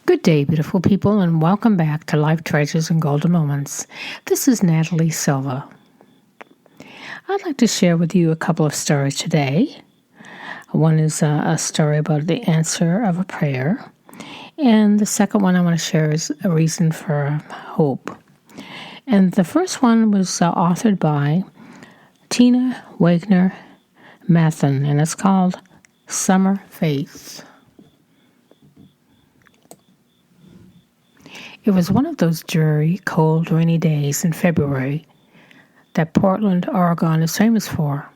Good day, beautiful people, and welcome back to Life Treasures and Golden Moments. This is Natalie Silva. I'd like to share with you a couple of stories today. One is a story about the answer of a prayer, and the second one I want to share is a reason for hope. And the first one was authored by Tina Wagner Mathen, and it's called Summer Faith. It was one of those dreary, cold, rainy days in February that Portland, Oregon is famous for,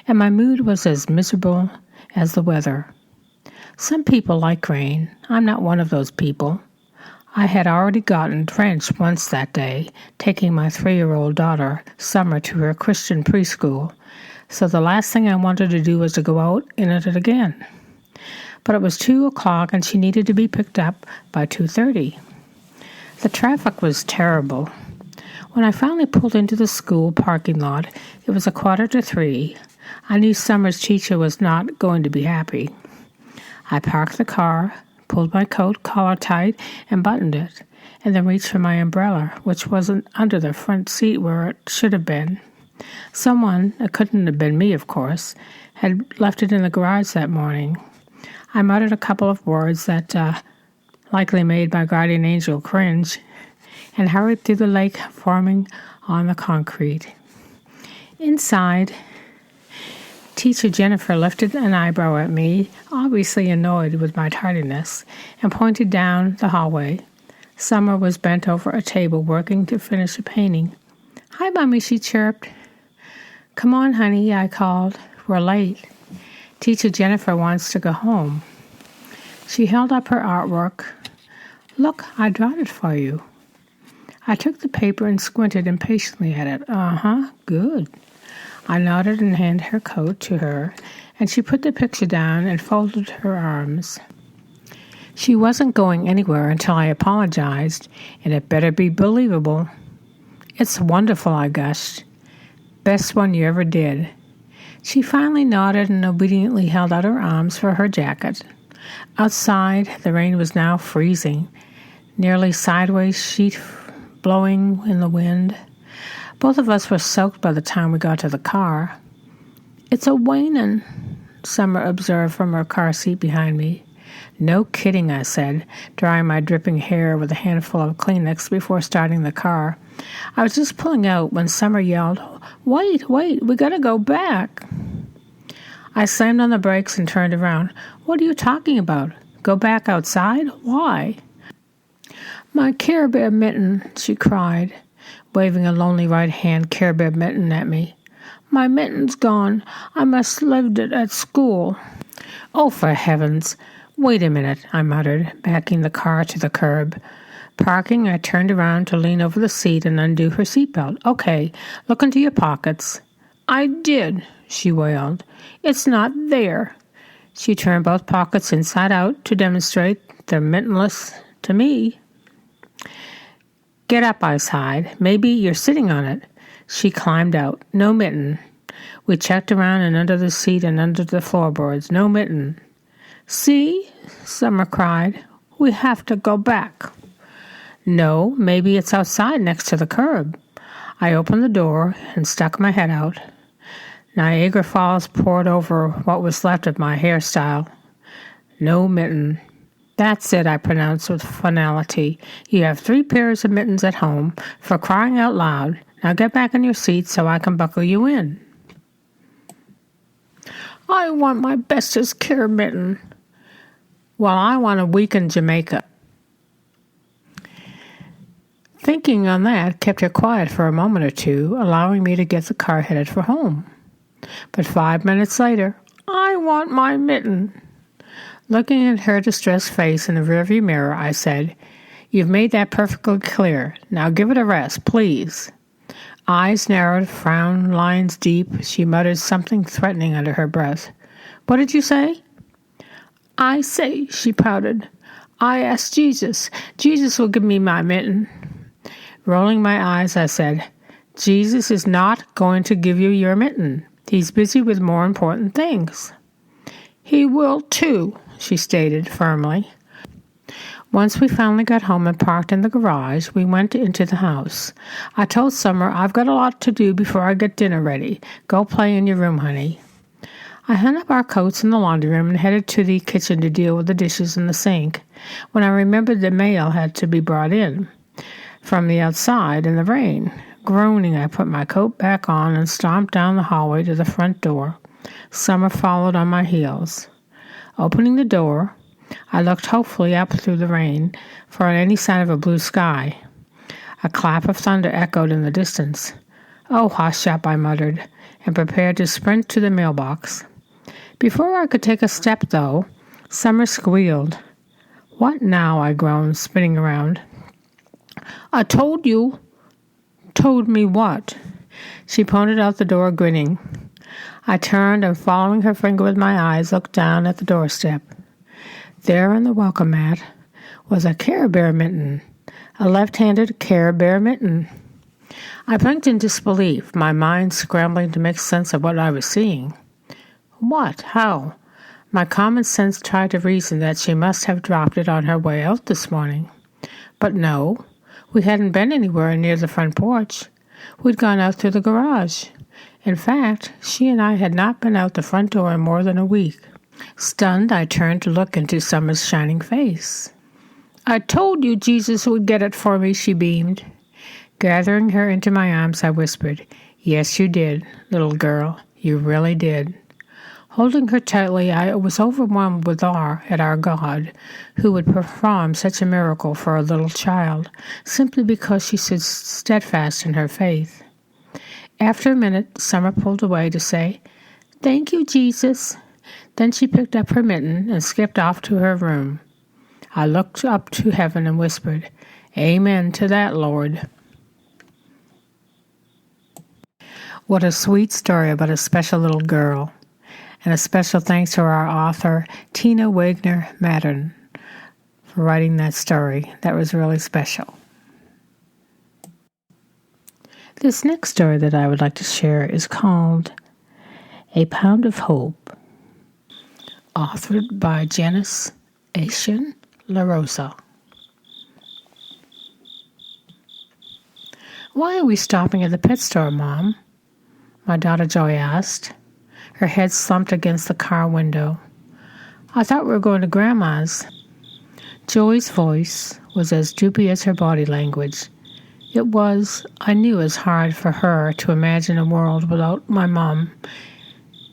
and my mood was as miserable as the weather. Some people like rain. I'm not one of those people. I had already gotten drenched once that day, taking my 3-year-old daughter, Summer, to her Christian preschool, so the last thing I wanted to do was to go out in it again. But it was 2 o'clock and she needed to be picked up by 2:30. The traffic was terrible. When I finally pulled into the school parking lot, it was 2:45. I knew Summer's teacher was not going to be happy. I parked the car, pulled my coat collar tight, and buttoned it, and then reached for my umbrella, which wasn't under the front seat where it should have been. Someone, it couldn't have been me, of course, had left it in the garage that morning. I muttered a couple of words that likely made my guardian angel cringe, and hurried through the lake forming on the concrete. Inside, Teacher Jennifer lifted an eyebrow at me, obviously annoyed with my tardiness, and pointed down the hallway. Summer was bent over a table working to finish a painting. "Hi, Mommy," she chirped. "Come on, honey," I called. "We're late. Teacher Jennifer wants to go home." She held up her artwork. "Look, I drawn it for you." I took the paper and squinted impatiently at it. Good. I nodded and handed her coat to her, and she put the picture down and folded her arms. She wasn't going anywhere until I apologized, and it better be believable. "It's wonderful," I gushed. "Best one you ever did." She finally nodded and obediently held out her arms for her jacket. Outside, the rain was now freezing, nearly sideways sheet blowing in the wind. Both of us were soaked by the time we got to the car. "It's a wainin'," Summer observed from her car seat behind me. "No kidding," I said, drying my dripping hair with a handful of Kleenex before starting the car. I was just pulling out when Summer yelled, Wait, we gotta go back." I slammed on the brakes and turned around. "What are you talking about? Go back outside? Why?" "My Care Bear mitten," she cried, waving a lonely right-hand Care Bear mitten at me. "My mitten's gone. I must left it at school." "Oh, for heavens! Wait a minute," I muttered, backing the car to the curb. Parking, I turned around to lean over the seat and undo her seatbelt. "Okay, look into your pockets." "I did," she wailed. "It's not there." She turned both pockets inside out to demonstrate they're mittenless to me. "Get up," I sighed. "Maybe you're sitting on it." She climbed out. "No mitten." We checked around and under the seat and under the floorboards. No mitten. "See?" Summer cried. "We have to go back." "No, maybe it's outside next to the curb." I opened the door and stuck my head out. Niagara Falls poured over what was left of my hairstyle. No mitten. "That's it," I pronounced with finality. "You have 3 pairs of mittens at home, for crying out loud. Now get back in your seat so I can buckle you in." "I want my bestest care mitten." "Well, I want a week in Jamaica." Thinking on that kept her quiet for a moment or two, allowing me to get the car headed for home. But 5 minutes later, "I want my mitten." Looking at her distressed face in the rearview mirror, I said, "You've made that perfectly clear. Now give it a rest, please." Eyes narrowed, frown lines deep, she muttered something threatening under her breath. "What did you say?" "I say," she pouted, "I asked Jesus. Jesus will give me my mitten." Rolling my eyes, I said, "Jesus is not going to give you your mitten. He's busy with more important things." "He will too," she stated firmly. Once we finally got home and parked in the garage, we went into the house. I told Summer, "I've got a lot to do before I get dinner ready. Go play in your room, honey." I hung up our coats in the laundry room and headed to the kitchen to deal with the dishes in the sink when I remembered the mail had to be brought in from the outside in the rain. Groaning, I put my coat back on and stomped down the hallway to the front door. Summer followed on my heels. Opening the door, I looked hopefully up through the rain for any sign of a blue sky. A clap of thunder echoed in the distance. "Oh, hush up," I muttered, and prepared to sprint to the mailbox. Before I could take a step, though, Summer squealed. "What now?" I groaned, spinning around. "I told you." "Told me what?" She pointed out the door, grinning. I turned and, following her finger with my eyes, looked down at the doorstep. There on the welcome mat was a Care Bear mitten, a left-handed Care Bear mitten. I blinked in disbelief, my mind scrambling to make sense of what I was seeing. What? How? My common sense tried to reason that she must have dropped it on her way out this morning. But no, we hadn't been anywhere near the front porch. We'd gone out through the garage. In fact, she and I had not been out the front door in more than a week. Stunned, I turned to look into Summer's shining face. "I told you Jesus would get it for me," she beamed. Gathering her into my arms, I whispered, "Yes, you did, little girl. You really did." Holding her tightly, I was overwhelmed with awe at our God, who would perform such a miracle for a little child, simply because she stood steadfast in her faith. After a minute, Summer pulled away to say, "Thank you, Jesus." Then she picked up her mitten and skipped off to her room. I looked up to heaven and whispered, "Amen to that, Lord." What a sweet story about a special little girl. And a special thanks to our author, Tina Wagner-Mattern, for writing that story. That was really special. This next story that I would like to share is called A Pound of Hope, authored by Janice Asian LaRosa. "Why are we stopping at the pet store, Mom?" my daughter Joy asked, her head slumped against the car window. "I thought we were going to Grandma's." Joy's voice was as droopy as her body language. It was, I knew, as hard for her to imagine a world without my mom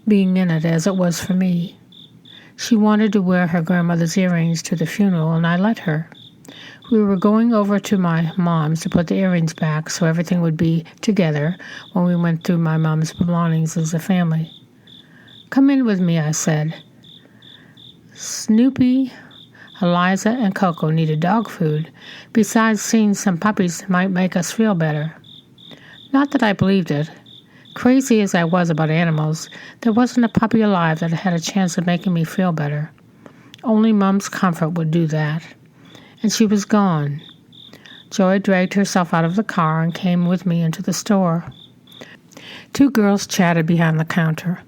being in it as it was for me. She wanted to wear her grandmother's earrings to the funeral, and I let her. We were going over to my mom's to put the earrings back so everything would be together when we went through my mom's belongings as a family. "Come in with me," I said. Snoopy, Eliza, and Coco needed dog food. Besides, seeing some puppies might make us feel better. Not that I believed it. Crazy as I was about animals, there wasn't a puppy alive that had a chance of making me feel better. Only Mom's comfort would do that. And she was gone. Joy dragged herself out of the car and came with me into the store. Two girls chatted behind the counter.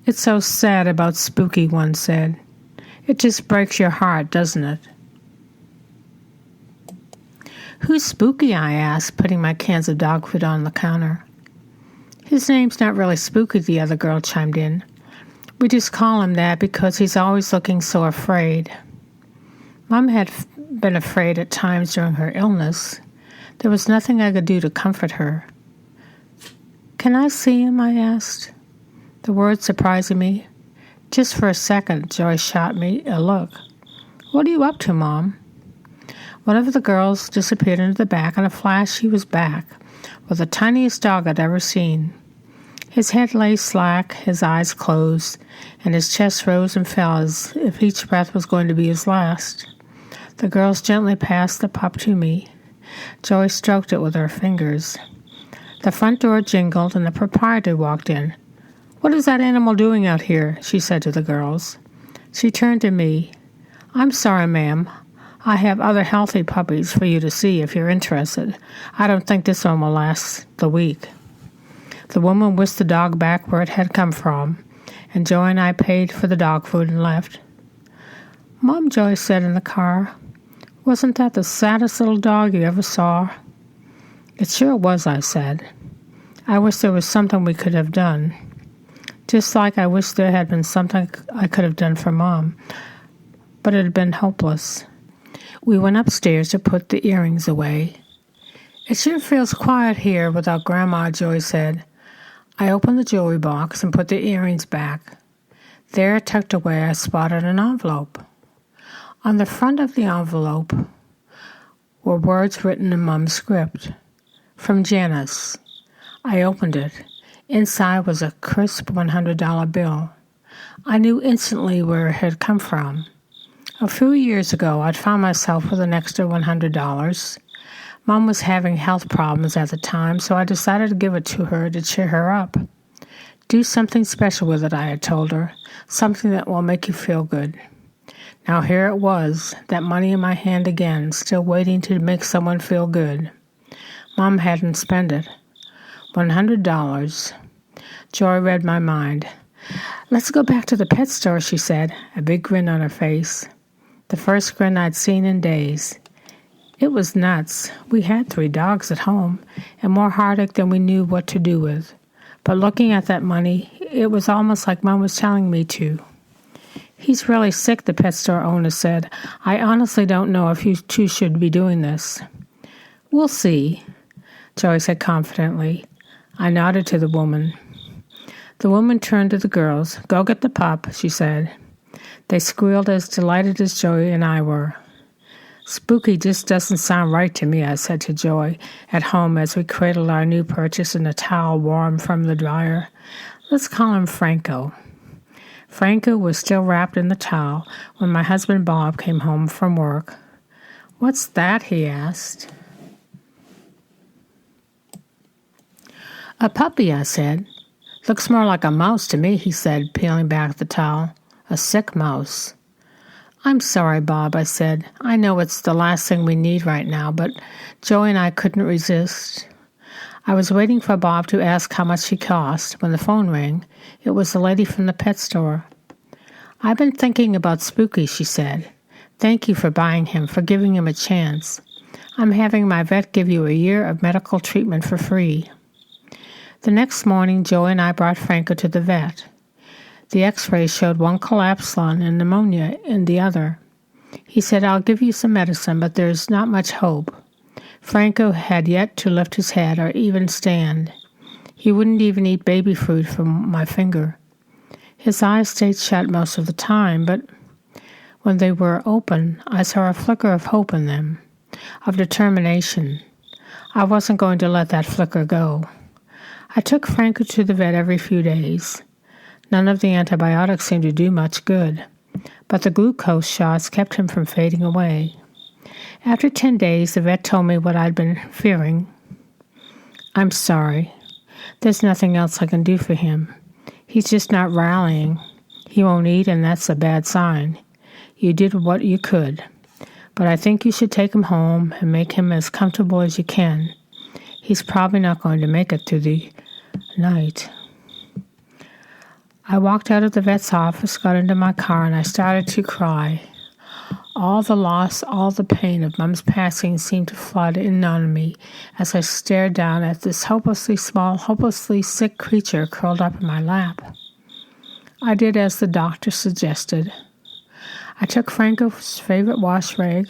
"It's so sad about Spooky," one said. "It just breaks your heart, doesn't it?" "Who's Spooky?" I asked, putting my cans of dog food on the counter. "His name's not really Spooky," the other girl chimed in. "We just call him that because he's always looking so afraid." Mom had been afraid at times during her illness. There was nothing I could do to comfort her. "Can I see him?" I asked. The words surprising me. Just for a second, Joy shot me a look. "What are you up to, Mom?" One of the girls disappeared into the back. In a flash, he was back, with the tiniest dog I'd ever seen. His head lay slack, his eyes closed, and his chest rose and fell as if each breath was going to be his last. The girls gently passed the pup to me. Joy stroked it with her fingers. The front door jingled, and the proprietor walked in. "What is that animal doing out here?" she said to the girls. She turned to me. "I'm sorry, ma'am. I have other healthy puppies for you to see if you're interested. I don't think this one will last the week." The woman whisked the dog back where it had come from, and Joy and I paid for the dog food and left. "Mom," Joy said in the car, "Wasn't that the saddest little dog you ever saw?" "It sure was," I said. "I wish there was something we could have done. Just like I wish there had been something I could have done for Mom. But it had been hopeless." We went upstairs to put the earrings away. "It sure feels quiet here without Grandma," Joy said. I opened the jewelry box and put the earrings back. There, tucked away, I spotted an envelope. On the front of the envelope were words written in Mom's script. "From Janice." I opened it. Inside was a crisp $100 bill. I knew instantly where it had come from. A few years ago, I'd found myself with an extra $100. Mom was having health problems at the time, so I decided to give it to her to cheer her up. "Do something special with it," I had told her. "Something that will make you feel good." Now here it was, that money in my hand again, still waiting to make someone feel good. Mom hadn't spent it. $100. Joy read my mind. "Let's go back to the pet store," she said, a big grin on her face. The first grin I'd seen in days. It was nuts. We had 3 dogs at home, and more heartache than we knew what to do with. But looking at that money, it was almost like Mom was telling me to. "He's really sick," the pet store owner said. "I honestly don't know if you two should be doing this." "We'll see," Joey said confidently. I nodded to the woman. The woman turned to the girls. "Go get the pup," she said. They squealed as delighted as Joey and I were. "Spooky just doesn't sound right to me," I said to Joy at home as we cradled our new purchase in a towel warm from the dryer. "Let's call him Franco." Franco was still wrapped in the towel when my husband Bob came home from work. "What's that?" he asked. "A puppy," I said. "Looks more like a mouse to me," he said, peeling back the towel. "A sick mouse." "I'm sorry, Bob," I said. "I know it's the last thing we need right now, but Joey and I couldn't resist." I was waiting for Bob to ask how much he cost when the phone rang. It was the lady from the pet store. "I've been thinking about Spooky," she said. "Thank you for buying him, for giving him a chance. I'm having my vet give you a year of medical treatment for free." The next morning, Joey and I brought Franco to the vet. The x-rays showed one collapsed lung and pneumonia in the other. He said, "I'll give you some medicine, but there's not much hope." Franco had yet to lift his head or even stand. He wouldn't even eat baby food from my finger. His eyes stayed shut most of the time, but when they were open, I saw a flicker of hope in them, of determination. I wasn't going to let that flicker go. I took Franco to the vet every few days. None of the antibiotics seemed to do much good, but the glucose shots kept him from fading away. After 10 days, the vet told me what I'd been fearing. "I'm sorry. There's nothing else I can do for him. He's just not rallying. He won't eat, and that's a bad sign. You did what you could, but I think you should take him home and make him as comfortable as you can. He's probably not going to make it through the night." I walked out of the vet's office, got into my car, and I started to cry. All the loss, all the pain of Mom's passing seemed to flood in on me as I stared down at this hopelessly small, hopelessly sick creature curled up in my lap. I did as the doctor suggested. I took Franco's favorite wash rag,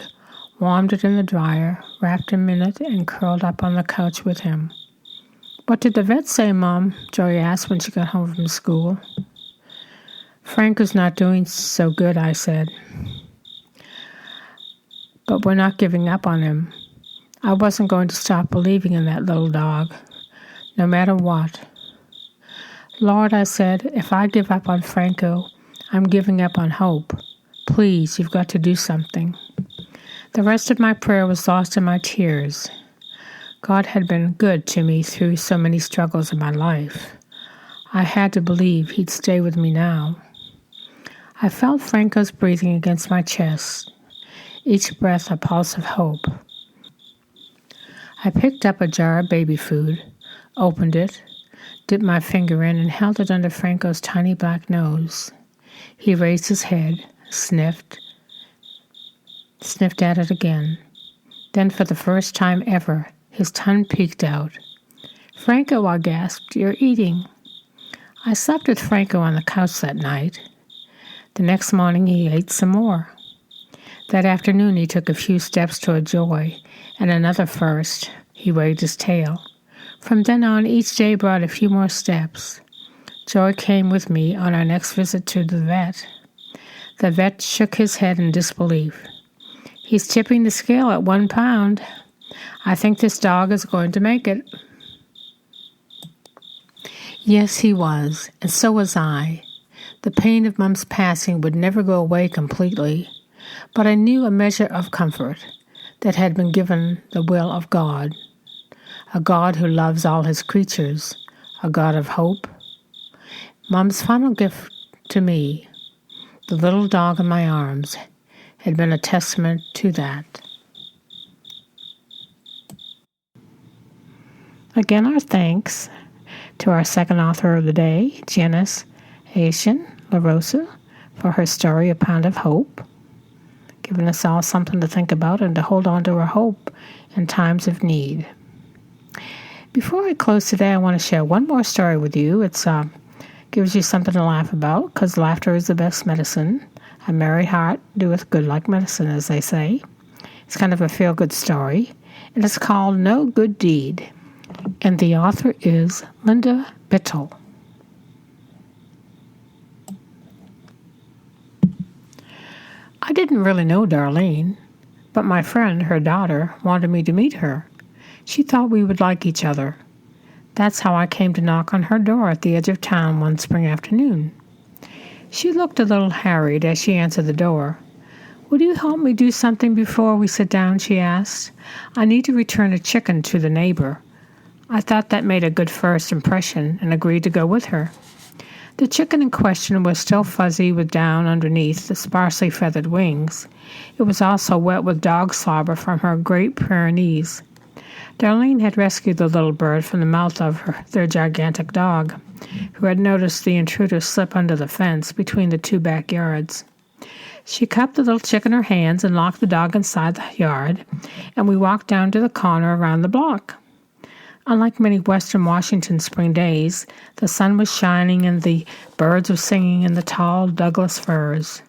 warmed it in the dryer, wrapped him in it, and curled up on the couch with him. "What did the vet say, Mom?" Joy asked when she got home from school. "Franco's not doing so good," I said. "But we're not giving up on him." I wasn't going to stop believing in that little dog, no matter what. "Lord," I said, "if I give up on Franco, I'm giving up on hope. Please, you've got to do something." The rest of my prayer was lost in my tears. God had been good to me through so many struggles in my life. I had to believe he'd stay with me now. I felt Franco's breathing against my chest, each breath a pulse of hope. I picked up a jar of baby food, opened it, dipped my finger in, and held it under Franco's tiny black nose. He raised his head, sniffed, sniffed at it again. Then, for the first time ever, his tongue peeked out. "Franco," I gasped, "you're eating." I slept with Franco on the couch that night. The next morning he ate some more. That afternoon he took a few steps toward Joy, and another first. He wagged his tail. From then on, each day brought a few more steps. Joy came with me on our next visit to the vet. The vet shook his head in disbelief. "He's tipping the scale at 1 pound. I think this dog is going to make it." Yes, he was, and so was I. The pain of Mum's passing would never go away completely, but I knew a measure of comfort that had been given the will of God, a God who loves all his creatures, a God of hope. Mum's final gift to me, the little dog in my arms, had been a testament to that. Again, our thanks to our second author of the day, Janice Asian LaRosa, for her story, A Pound of Hope, giving us all something to think about and to hold on to our hope in times of need. Before I close today, I want to share one more story with you. It's gives you something to laugh about, because laughter is the best medicine. A merry heart doeth good like medicine, as they say. It's kind of a feel-good story, and it's called No Good Deed, and the author is Linda Bittel. I didn't really know Darlene, but my friend, her daughter, wanted me to meet her. She thought we would like each other. That's how I came to knock on her door at the edge of town one spring afternoon. She looked a little harried as she answered the door. "Would you help me do something before we sit down?" she asked. "I need to return a chicken to the neighbor." I thought that made a good first impression and agreed to go with her. The chicken in question was still fuzzy with down underneath the sparsely feathered wings. It was also wet with dog slobber from her Great Pyrenees. Darlene had rescued the little bird from the mouth of their gigantic dog, who had noticed the intruder slip under the fence between the two backyards. She cupped the little chicken in her hands and locked the dog inside the yard, and we walked down to the corner around the block. Unlike many western Washington spring days, the sun was shining and the birds were singing in the tall Douglas firs.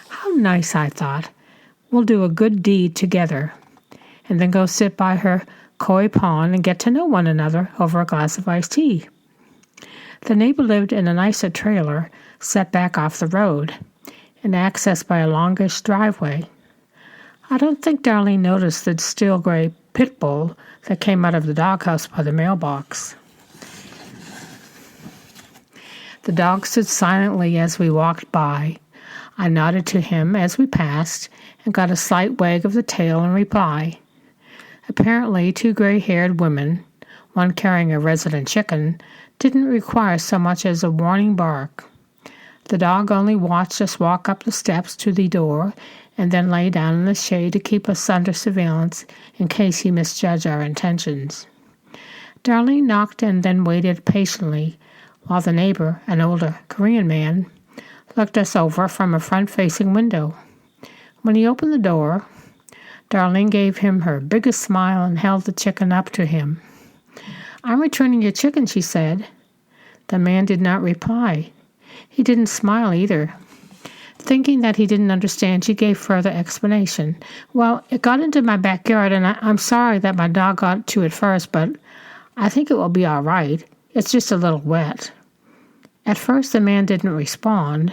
How nice, I thought. We'll do a good deed together, and then go sit by her koi pond and get to know one another over a glass of iced tea. The neighbor lived in a nicer trailer set back off the road and accessed by a longish driveway. I don't think Darlene noticed the steel gray pit bull that came out of the doghouse by the mailbox. The dog stood silently as we walked by. I nodded to him as we passed and got a slight wag of the tail in reply. Apparently, two gray-haired women, one carrying a resident chicken, didn't require so much as a warning bark. The dog only watched us walk up the steps to the door and then lay down in the shade to keep us under surveillance in case he misjudged our intentions. Darlene knocked and then waited patiently while the neighbor, an older Korean man, looked us over from a front-facing window. When he opened the door, Darlene gave him her biggest smile and held the chicken up to him. "I'm returning your chicken," she said. The man did not reply. He didn't smile either. Thinking that he didn't understand, she gave further explanation. "Well, it got into my backyard, and I'm sorry that my dog got to it first, but I think it will be all right. It's just a little wet." At first, the man didn't respond.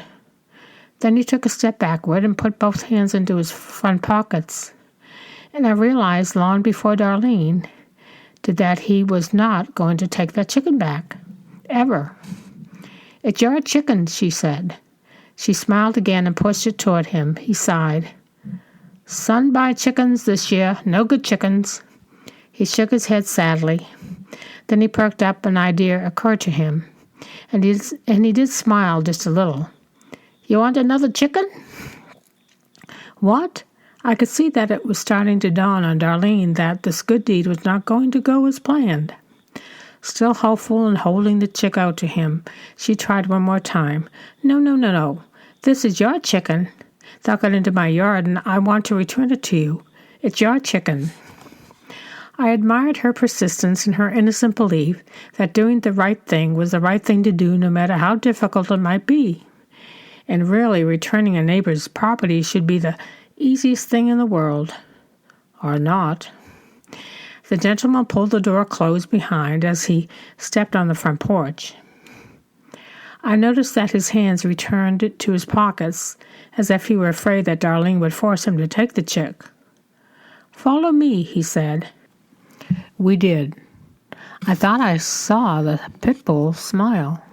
Then he took a step backward and put both hands into his front pockets. And I realized long before Darlene did that he was not going to take that chicken back. Ever. "It's your chicken," she said. She smiled again and pushed it toward him. He sighed. "Son buy chickens this year. No good chickens." He shook his head sadly. Then he perked up. An idea occurred to him. And he did smile just a little. "You want another chicken?" "What?" I could see that it was starting to dawn on Darlene that this good deed was not going to go as planned. Still hopeful and holding the chick out to him, she tried one more time. No. This is your chicken. dug it into my yard, and I want to return it to you. It's your chicken." I admired her persistence and her innocent belief that doing the right thing was the right thing to do no matter how difficult it might be. And really, returning a neighbor's property should be the easiest thing in the world. Or not. The gentleman pulled the door closed behind as he stepped on the front porch. I noticed that his hands returned to his pockets as if he were afraid that Darlene would force him to take the chick. "Follow me," he said. We did. I thought I saw the pit bull smile.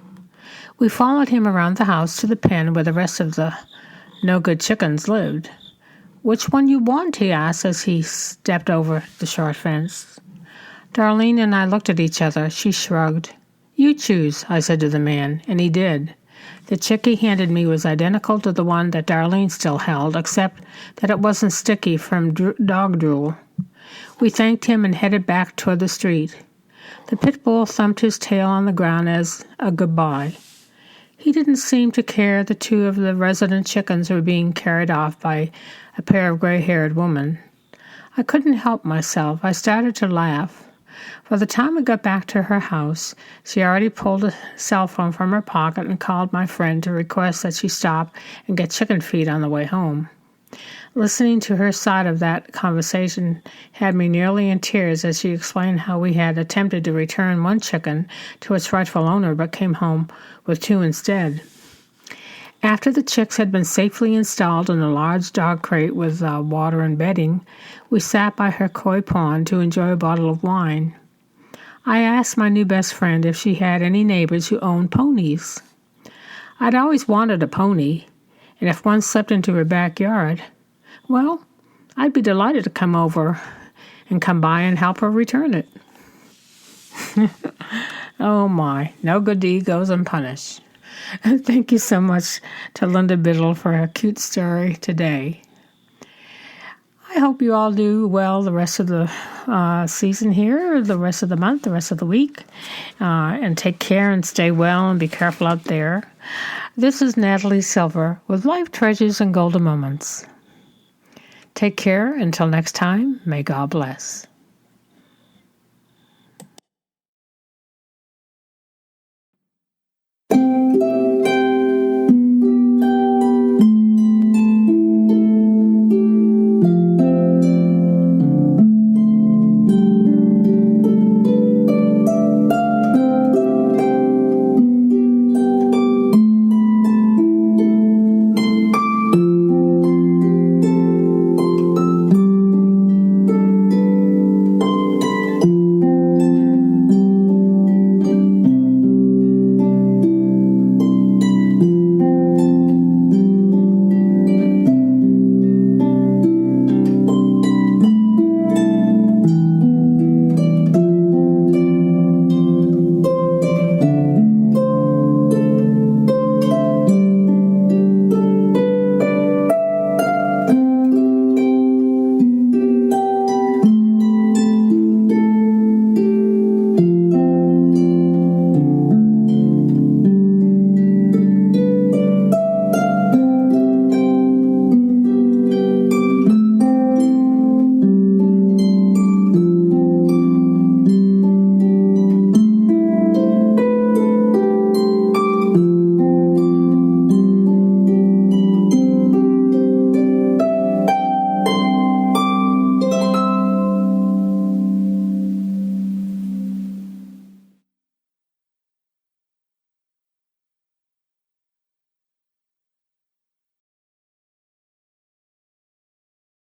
We followed him around the house to the pen where the rest of the no-good chickens lived. "Which one you want?" he asked as he stepped over the short fence. Darlene and I looked at each other. She shrugged. "You choose," I said to the man, and he did. The chick he handed me was identical to the one that Darlene still held, except that it wasn't sticky from dog drool. We thanked him and headed back toward the street. The pit bull thumped his tail on the ground as a goodbye. He didn't seem to care the two of the resident chickens were being carried off by a pair of gray-haired women. I couldn't help myself. I started to laugh. By the time we got back to her house, she already pulled a cell phone from her pocket and called my friend to request that she stop and get chicken feed on the way home. Listening to her side of that conversation had me nearly in tears as she explained how we had attempted to return one chicken to its rightful owner but came home with two instead. After the chicks had been safely installed in a large dog crate with water and bedding, we sat by her koi pond to enjoy a bottle of wine. I asked my new best friend if she had any neighbors who owned ponies. I'd always wanted a pony, and if one slept into her backyard, well, I'd be delighted to come over and come by and help her return it. Oh my, no good deed goes unpunished. Thank you so much to Linda Biddle for her cute story today. I hope you all do well the rest of the season here, the rest of the month, the rest of the week, and take care and stay well and be careful out there. This is Natalie Silver with Life Treasures and Golden Moments. Take care. Until next time, may God bless.